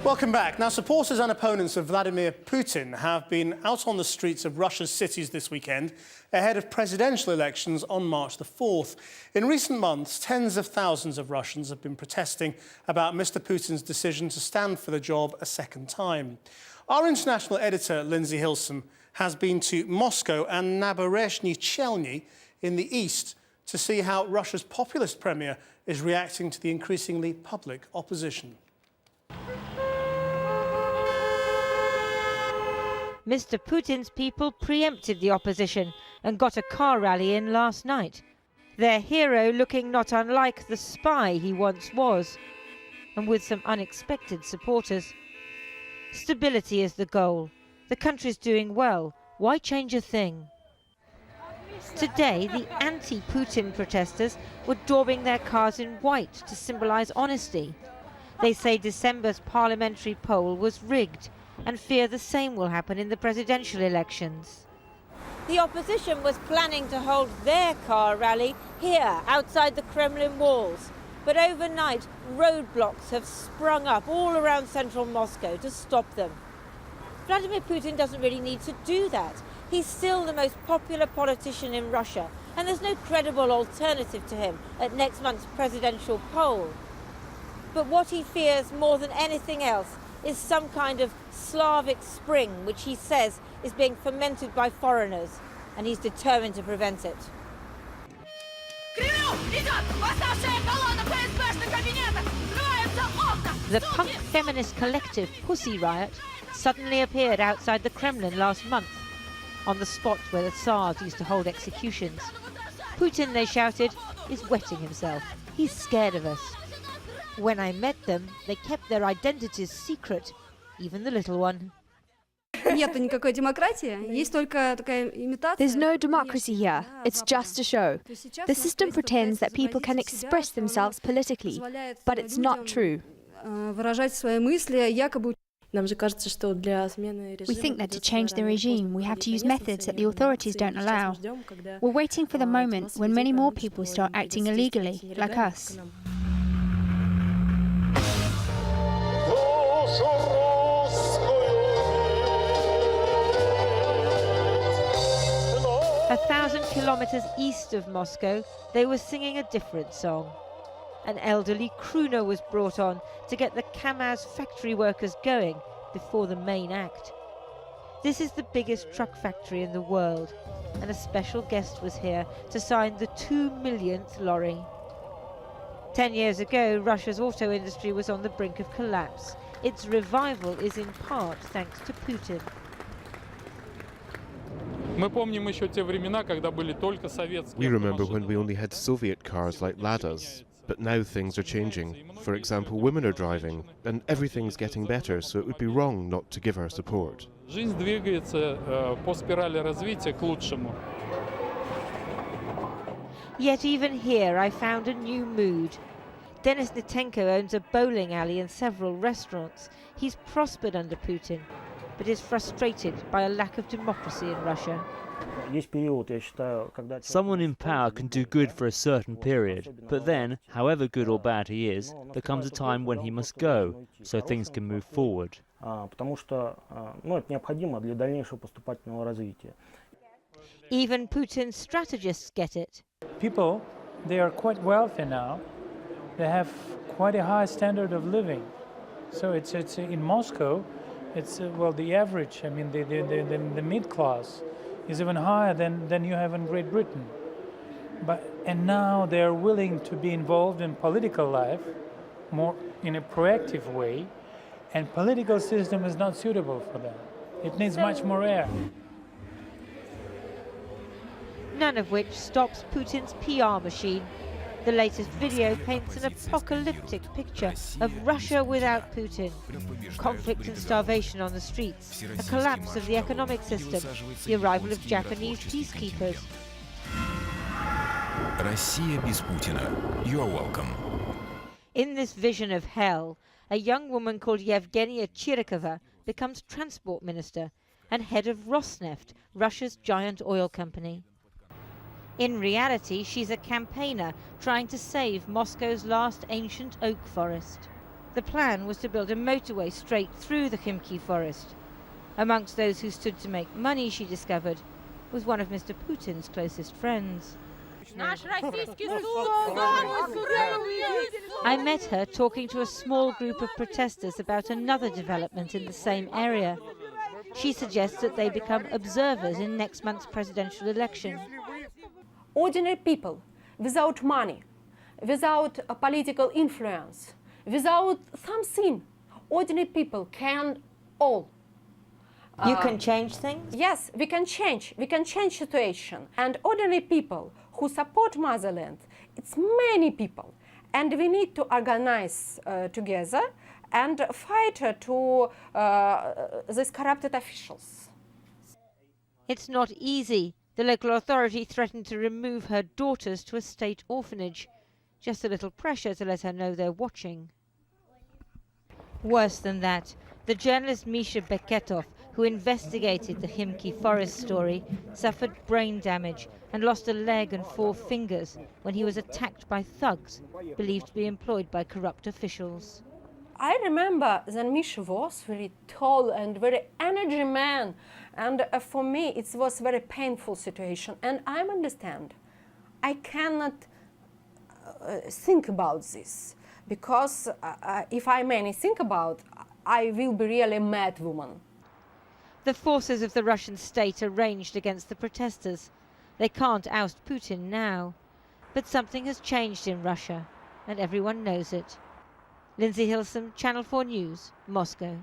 Welcome back. Now, supporters and opponents of Vladimir Putin have been out on the streets of Russia's cities this weekend ahead of presidential elections on March the 4th. In recent months, tens of thousands of Russians have been protesting about Mr. Putin's decision to stand for the job a second time. Our international editor, Lindsay Hilson, has been to Moscow and Naberezhny Chelny in the east to see how Russia's populist premier is reacting to the increasingly public opposition. Mr. Putin's people preempted the opposition and got a car rally in last night. Their hero looking not unlike the spy he once was, and with some unexpected supporters. Stability is the goal. The country's doing well. Why change a thing? Today, the anti-Putin protesters were daubing their cars in white to symbolize honesty. They say December's parliamentary poll was rigged and fear the same will happen in the presidential elections. The opposition was planning to hold their car rally here, outside the Kremlin walls. But overnight, roadblocks have sprung up all around central Moscow to stop them. Vladimir Putin doesn't really need to do that. He's still the most popular politician in Russia, and there's no credible alternative to him at next month's presidential poll. But what he fears more than anything else is some kind of Slavic spring, which he says is being fermented by foreigners, and he's determined to prevent it. The punk feminist collective Pussy Riot suddenly appeared outside the Kremlin last month, on the spot where the Tsars used to hold executions. Putin, they shouted, is wetting himself. He's scared of us. When I met them, they kept their identities secret, even the little one. There's no democracy here. It's just a show. The system pretends that people can express themselves politically, but it's not true. We think that to change the regime, we have to use methods that the authorities don't allow. We're waiting for the moment when many more people start acting illegally, like us. A 1,000 kilometers east of Moscow, they were singing a different song. An elderly crooner was brought on to get the Kamaz factory workers going before the main act. This is the biggest truck factory in the world, and a special guest was here to sign the 2 millionth lorry. 10 years ago, Russia's auto industry was on the brink of collapse. Its revival is in part thanks to Putin. We remember when we only had Soviet cars like Ladas, but now things are changing. For example, women are driving, and everything's getting better, so it would be wrong not to give our support. Yet even here I found a new mood. Denis Nitenko owns a bowling alley and several restaurants. He's prospered under Putin, but is frustrated by a lack of democracy in Russia. Someone in power can do good for a certain period, but then, however good or bad he is, there comes a time when he must go, so things can move forward. Even Putin's strategists get it. People, they are quite wealthy now. They have quite a high standard of living. So it's in Moscow, it's well, the average, I mean the mid class is even higher than you have in Great Britain. And now they are willing to be involved in political life more in a proactive way, and political system is not suitable for them. It needs much more air. None of which stops Putin's PR machine. The latest video paints an apocalyptic picture of Russia without Putin. Conflict and starvation on the streets, a collapse of the economic system, the arrival of Japanese peacekeepers. Россия без Путина. You're welcome. In this vision of hell, a young woman called Yevgenia Chirikova becomes transport minister and head of Rosneft, Russia's giant oil company. In reality, she's a campaigner trying to save Moscow's last ancient oak forest. The plan was to build a motorway straight through the Khimki forest. Amongst those who stood to make money, she discovered, was one of Mr. Putin's closest friends. I met her talking to a small group of protesters about another development in the same area. She suggests that they become observers in next month's presidential election. Ordinary people, without money, without a political influence, without something, ordinary people can all. You can change things? Yes, we can change situation. And ordinary people who support motherland, it's many people. And we need to organize together and fight to these corrupted officials. It's not easy. The local authority threatened to remove her daughters to a state orphanage. Just a little pressure to let her know they're watching. Worse than that, the journalist Misha Beketov, who investigated the Khimki forest story, suffered brain damage and lost a leg and 4 fingers when he was attacked by thugs believed to be employed by corrupt officials. I remember that Misha was very tall and very energy man, and for me it was a very painful situation, and I understand. I cannot think about this, because if I may think about, I will be really a mad woman. The forces of the Russian state are ranged against the protesters. They can't oust Putin now. But something has changed in Russia, and everyone knows it. Lindsay Hilsum, Channel 4 News, Moscow.